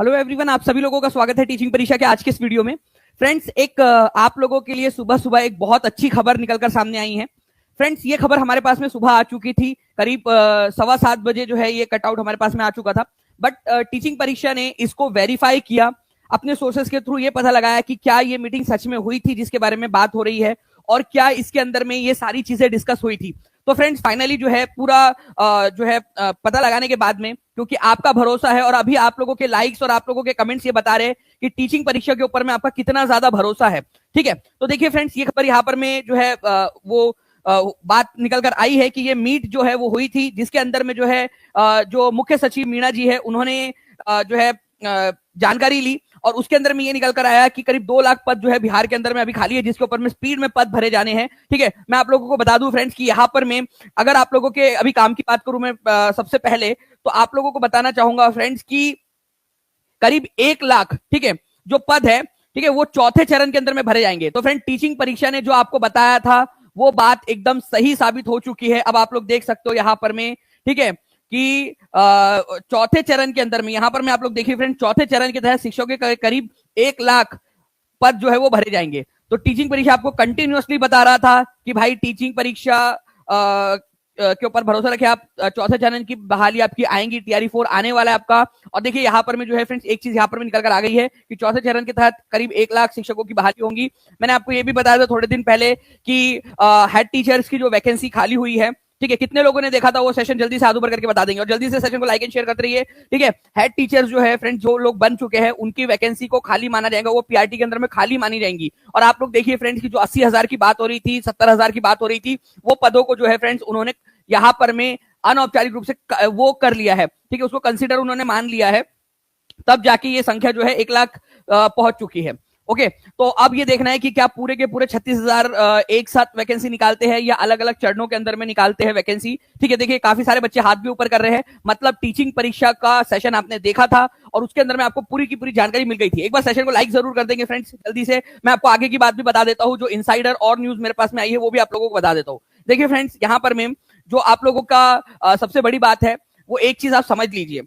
Hello everyone, आप सभी लोगों का स्वागत है टीचिंग परीक्षा के आज के इस वीडियो में। फ्रेंड्स, एक आप लोगों के लिए सुबह सुबह एक बहुत अच्छी खबर निकलकर सामने आई है। फ्रेंड्स, ये खबर हमारे पास में सुबह आ चुकी थी, करीब 7:15 बजे जो है ये कटआउट हमारे पास में आ चुका था। बट टीचिंग परीक्षा ने इसको वेरीफाई किया, अपने सोर्सेस के थ्रू ये पता लगाया कि क्या ये मीटिंग सच में हुई थी जिसके बारे में बात हो रही है, और क्या इसके अंदर में ये सारी चीजें डिस्कस हुई थी। तो फ्रेंड्स, फाइनली जो है पूरा जो है पता लगाने के बाद में, क्योंकि आपका भरोसा है और अभी आप लोगों के लाइक्स और आप लोगों के कमेंट्स ये बता रहे हैं कि टीचिंग परीक्षा के ऊपर में आपका कितना ज्यादा भरोसा है। ठीक है, तो देखिए फ्रेंड्स, ये खबर यहाँ पर में जो है वो बात निकल कर आई है कि ये मीट जो है वो हुई थी, जिसके अंदर में जो है जो मुख्य सचिव मीणा जी है उन्होंने जो है जानकारी ली, और उसके अंदर में ये निकल कर आया कि करीब 2 लाख पद जो है बिहार के अंदर में अभी खाली है, जिसके ऊपर में स्पीड में पद भरे जाने हैं। ठीक है, मैं आप लोगों को बता दूं फ्रेंड्स कि यहाँ पर मैं अगर आप लोगों के अभी काम की बात करूं मैं सबसे पहले, तो आप लोगों को बताना चाहूंगा फ्रेंड्स कि करीब 1 लाख, ठीक है, जो पद है, ठीक है, वो चौथे चरण के अंदर में भरे जाएंगे। तो फ्रेंड, टीचिंग परीक्षा ने जो आपको बताया था वो बात एकदम सही साबित हो चुकी है। अब आप लोग देख सकते हो यहाँ पर में, ठीक है, कि चौथे चरण के अंदर में यहाँ पर में आप लोग देखिए फ्रेंड, चौथे चरण के तहत शिक्षकों के करीब 1 लाख पद जो है वो भरे जाएंगे। तो टीचिंग परीक्षा आपको कंटिन्यूअसली बता रहा था कि भाई टीचिंग परीक्षा के ऊपर भरोसा रखे आप, चौथे चरण की बहाली आपकी आएंगी, टीआरई 4 आने वाला है आपका। और देखिए यहाँ पर में जो है फ्रेंड्स, एक चीज यहाँ पर में निकल कर आ गई है कि चौथे चरण के तहत करीब 1 लाख शिक्षकों की बहाली होंगी। मैंने आपको ये भी बताया था थोड़े दिन पहले कि हेड टीचर्स की जो वैकेंसी खाली हुई है, ठीक है, कितने लोगों ने देखा था वो सेशन, जल्दी से हाथ ऊपर करके बता देंगे, और जल्दी से सेशन को लाइक एंड शेयर करते रहिए। ठीक है, हेड टीचर्स जो है फ्रेंड्स, जो लोग बन चुके हैं उनकी वैकेंसी को खाली माना जाएगा, वो पीआरटी के अंदर में खाली मानी जाएंगी। और आप लोग देखिए फ्रेंड्स की जो 80,000 की बात हो रही थी, 70,000 की बात हो रही थी, वो पदों को जो है फ्रेंड्स उन्होंने यहाँ पर में अनौपचारिक रूप से वो कर लिया है। ठीक है, उसको कंसिडर उन्होंने मान लिया है, तब जाके ये संख्या जो है 1 लाख पहुंच चुकी है। ओके, तो अब ये देखना है कि क्या पूरे के पूरे 36,000 एक साथ वैकेंसी निकालते हैं या अलग अलग चरणों के अंदर में निकालते हैं वैकेंसी। ठीक है, देखिए काफी सारे बच्चे हाथ भी ऊपर कर रहे हैं, मतलब टीचिंग परीक्षा का सेशन आपने देखा था और उसके अंदर में आपको पूरी की पूरी जानकारी मिल गई थी। एक बार सेशन को लाइक जरूर कर देंगे फ्रेंड्स जल्दी से। मैं आपको आगे की बात भी बता देता हूं, जो इनसाइडर और न्यूज मेरे पास में आई है वो भी आप लोगों को बता देता हूं। देखिए फ्रेंड्स, यहाँ पर मैम जो आप लोगों का सबसे बड़ी बात है वो एक चीज आप समझ लीजिए,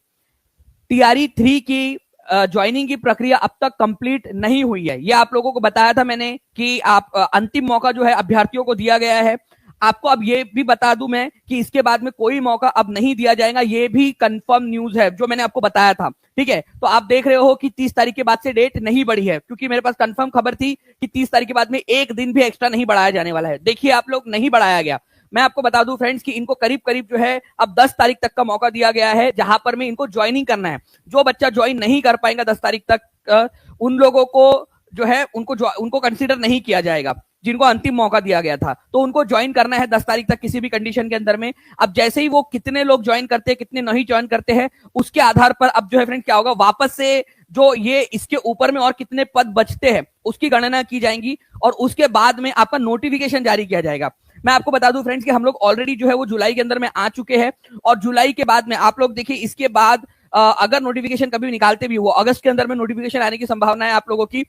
टीआरई 3 की ज्वाइनिंग की प्रक्रिया अब तक कंप्लीट नहीं हुई है। ये आप लोगों को बताया था मैंने कि आप अंतिम मौका जो है अभ्यर्थियों को दिया गया है। आपको अब ये भी बता दूं मैं कि इसके बाद में कोई मौका अब नहीं दिया जाएगा, ये भी कंफर्म न्यूज है जो मैंने आपको बताया था। ठीक है, तो आप देख रहे हो कि 30 तारीख के बाद से डेट नहीं बढ़ी है, क्योंकि मेरे पास कंफर्म खबर थी कि 30 तारीख के बाद में एक दिन भी एक्स्ट्रा नहीं बढ़ाया जाने वाला है। देखिए आप लोग, नहीं बढ़ाया गया। मैं आपको बता दूं फ्रेंड्स कि इनको करीब करीब जो है अब 10 तारीख तक का मौका दिया गया है, जहां पर में इनको ज्वाइनिंग करना है। जो बच्चा ज्वाइन नहीं कर पाएगा 10 तारीख तक, उन लोगों को जो है उनको कंसीडर नहीं किया जाएगा, जिनको अंतिम मौका दिया गया था। तो उनको ज्वाइन करना है 10 तारीख तक किसी भी कंडीशन के अंदर में। अब जैसे ही वो कितने लोग ज्वाइन करते हैं, कितने नहीं ज्वाइन करते हैं, उसके आधार पर अब जो है फ्रेंड क्या होगा, वापस से जो ये इसके ऊपर में और कितने पद बचते हैं उसकी गणना की जाएंगी, और उसके बाद में आपका नोटिफिकेशन जारी किया जाएगा। मैं आपको बता दूं फ्रेंड्स कि हम लोग ऑलरेडी जो है वो जुलाई के अंदर में आ चुके हैं, और जुलाई के बाद में आप लोग देखिए, इसके बाद अगर नोटिफिकेशन कभी भी निकालते भी हो, अगस्त के अंदर में नोटिफिकेशन आने की संभावना है आप लोगों की।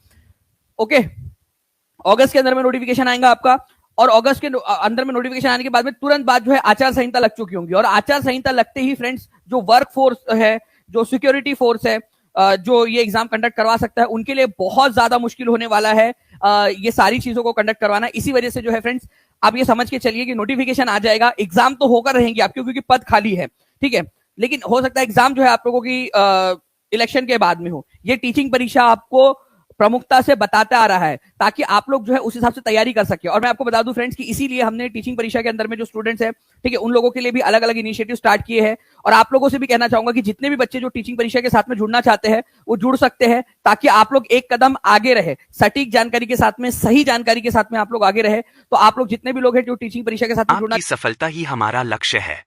ओके, अगस्त के अंदर में नोटिफिकेशन आएगा आपका, और अगस्त के अंदर में नोटिफिकेशन आने के बाद में तुरंत बाद जो है आचार संहिता लग चुकी होंगी, और आचार संहिता लगते ही फ्रेंड्स जो वर्क फोर्स है, जो सिक्योरिटी फोर्स है, जो ये एग्जाम कंडक्ट करवा सकता है, उनके लिए बहुत ज्यादा मुश्किल होने वाला है ये सारी चीजों को कंडक्ट करवाना। इसी वजह से जो है फ्रेंड्स, आप ये समझ के चलिए कि नोटिफिकेशन आ जाएगा, एग्जाम तो होकर रहेंगे आपके, क्योंकि पद खाली है। ठीक है, लेकिन हो सकता है एग्जाम जो है आप लोगों की इलेक्शन के बाद में हो। ये टीचिंग परीक्षा आपको प्रमुखता से बताता आ रहा है, ताकि आप लोग जो है उस हिसाब से तैयारी कर सके। और मैं आपको बता दूं फ्रेंड्स कि इसीलिए हमने टीचिंग परीक्षा के अंदर में जो स्टूडेंट्स हैं, ठीक है, उन लोगों के लिए भी अलग अलग इनिशिएटिव स्टार्ट किए हैं। और आप लोगों से भी कहना चाहूंगा कि जितने भी बच्चे जो टीचिंग परीक्षा के साथ में जुड़ना चाहते हैं वो जुड़ सकते हैं, ताकि आप लोग एक कदम आगे रहे, सटीक जानकारी के साथ में, सही जानकारी के साथ में आप लोग आगे रहे। तो आप लोग जितने भी लोग हैं जो टीचिंग परीक्षा के साथ में जुड़ना, आपकी सफलता ही हमारा लक्ष्य है।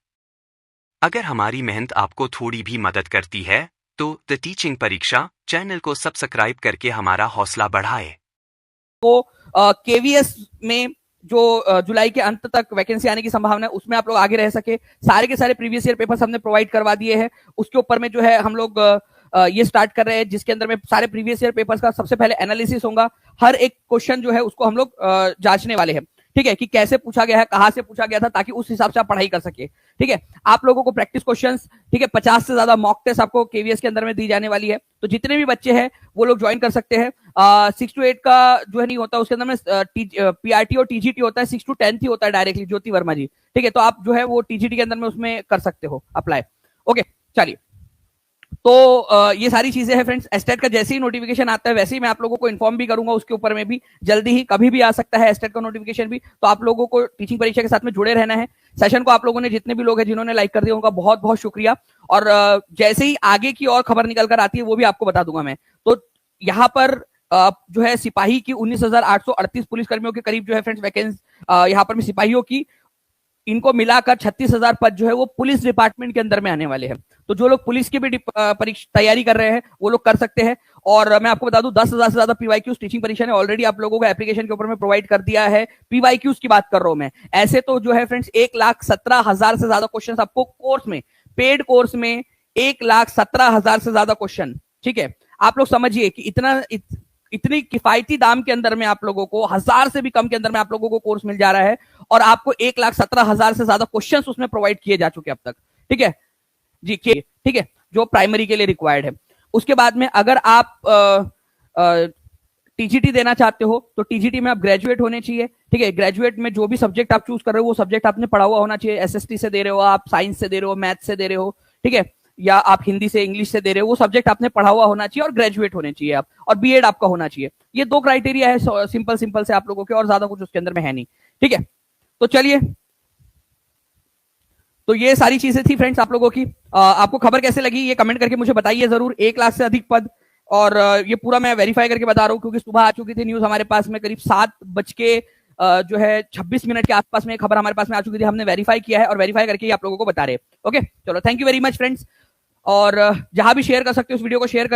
अगर हमारी मेहनत आपको थोड़ी भी मदद करती है तो द टीचिंग परीक्षा चैनल को सब्सक्राइब करके हमारा हौसला बढ़ाए। तो केवीएस में जो जुलाई के अंत तक वैकेंसी आने की संभावना है, उसमें आप लोग आगे रह सके। सारे के सारे प्रीवियस ईयर पेपर्स हमने प्रोवाइड करवा दिए हैं, उसके ऊपर में जो है हम लोग ये स्टार्ट कर रहे हैं, जिसके अंदर में सारे प्रीवियस ईयर पेपर्स का सबसे पहले एनालिसिस होगा। हर एक क्वेश्चन जो है उसको हम लोग जांचने वाले हैं। ठीक है, कि कैसे पूछा गया है, कहां से पूछा गया था, ताकि उस हिसाब से आप पढ़ाई कर सके। ठीक है, आप लोगों को प्रैक्टिस क्वेश्चंस, ठीक है, 50 से ज्यादा मॉक टेस्ट आपको केवीएस के अंदर में दी जाने वाली है। तो जितने भी बच्चे हैं वो लोग ज्वाइन कर सकते हैं। 6 to 8 का जो है नहीं होता, उसके अंदर में पीआरटी और टीजीटी होता है, 6 to 10 ही होता है डायरेक्टली, ज्योति वर्मा जी। ठीक है, तो आप जो है वो टीजीटी के अंदर में उसमें कर सकते हो अप्लाई। ओके, चलिए, तो ये सारी चीजें हैं फ्रेंड्स। एस्टेट का जैसे ही नोटिफिकेशन आता है वैसे ही मैं आप लोगों को इन्फॉर्म भी करूंगा, उसके ऊपर में भी जल्दी ही कभी भी आ सकता है एस्टेट का नोटिफिकेशन भी। तो आप लोगों को टीचिंग परीक्षा के साथ में जुड़े रहना है। सेशन को आप लोगों ने जितने भी लोग हैं जिन्होंने लाइक कर दिया उनका बहुत बहुत शुक्रिया। और जैसे ही आगे की और खबर निकल कर आती है वो भी आपको बता दूंगा मैं। तो यहाँ पर जो है सिपाही की 19,838 पुलिस कर्मियों के करीब जो है फ्रेंड्स वैकेंसी, यहाँ पर सिपाहियों की इनको मिलाकर 36,000 पद जो है वो पुलिस डिपार्टमेंट के अंदर में आने वाले हैं। तो जो लोग पुलिस की भी परीक्षा तैयारी कर रहे हैं वो लोग कर सकते हैं। और मैं आपको बता दूं 10,000 से ज्यादा पीवाईक्यूज टीचिंग परीक्षा ने ऑलरेडी आप लोगों को एप्लीकेशन के ऊपर में प्रोवाइड कर दिया है। पीवाईक्यूज की बात कर रहा हूं मैं। ऐसे तो जो है फ्रेंड्स 1,17,000 से ज्यादा क्वेश्चन आपको कोर्स में, पेड कोर्स में 1,17,000 से ज्यादा क्वेश्चन। ठीक है, आप लोग समझिए कि इतनी किफायती दाम के अंदर में आप लोगों को 1,000 से भी कम के अंदर में आप लोगों को कोर्स मिल जा रहा है। और आपको 1,17,000 से ज्यादा क्वेश्चंस उसमें प्रोवाइड किए जा चुके अब तक। ठीक है जी, ठीक है, जो प्राइमरी के लिए रिक्वायर्ड है। उसके बाद में अगर आप टीजीटी देना चाहते हो तो टीजीटी में आप ग्रेजुएट होने चाहिए। ठीक है, ग्रेजुएट में जो भी सब्जेक्ट आप चूज कर रहे हो वो सब्जेक्ट आपने पढ़ा हुआ होना चाहिए। एसएसटी से दे रहे हो आप, साइंस से दे रहे हो, मैथ से दे रहे हो, ठीक है, या आप हिंदी से इंग्लिश से दे रहे हो, वो सब्जेक्ट आपने पढ़ा हुआ होना चाहिए और ग्रेजुएट होने चाहिए आप, और बीएड आपका होना चाहिए। ये 2 क्राइटेरिया है सिंपल से आप लोगों के, और ज्यादा कुछ उसके अंदर में है नहीं। ठीक है, तो चलिए, तो ये सारी चीजें थी फ्रेंड्स आप लोगों की। आपको खबर कैसे लगी ये कमेंट करके मुझे बताइए जरूर। 1 लाख से अधिक पद, और ये पूरा मैं वेरीफाई करके बता रहा हूं क्योंकि सुबह आ चुकी थी न्यूज हमारे पास में, करीब 7:26 के आसपास में खबर हमारे पास में आ चुकी थी। हमने वेरीफाई किया है और वेरीफाई करके आप लोगों को बता रहे हैं। ओके, चलो, thank you very much friends. और जहां भी शेयर कर सकते हो उस वीडियो को शेयर कर